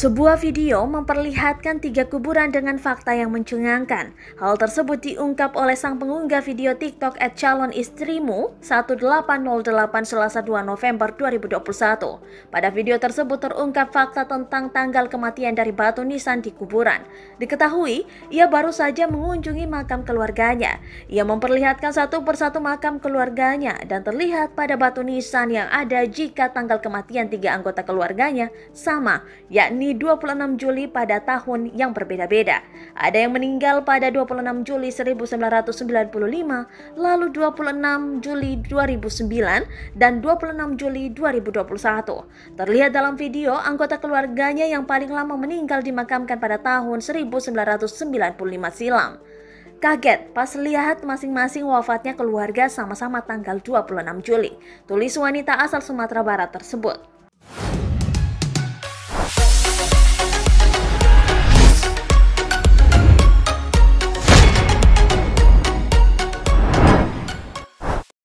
Sebuah video memperlihatkan 3 kuburan dengan fakta yang mencengangkan. Hal tersebut diungkap oleh sang pengunggah video TikTok @calonistrimu1808 Selasa 2 November 2021. Pada video tersebut terungkap fakta tentang tanggal kematian dari batu nisan di kuburan. Diketahui, ia baru saja mengunjungi makam keluarganya. Ia memperlihatkan satu persatu makam keluarganya dan terlihat pada batu nisan yang ada jika tanggal kematian 3 anggota keluarganya sama, yakni 26 Juli pada tahun yang berbeda-beda. Ada yang meninggal pada 26 Juli 1995, lalu 26 Juli 2009, dan 26 Juli 2021. Terlihat dalam video, anggota keluarganya yang paling lama meninggal dimakamkan pada tahun 1995 silam. Kaget pas lihat masing-masing wafatnya keluarga sama-sama tanggal 26 Juli, tulis wanita asal Sumatera Barat tersebut.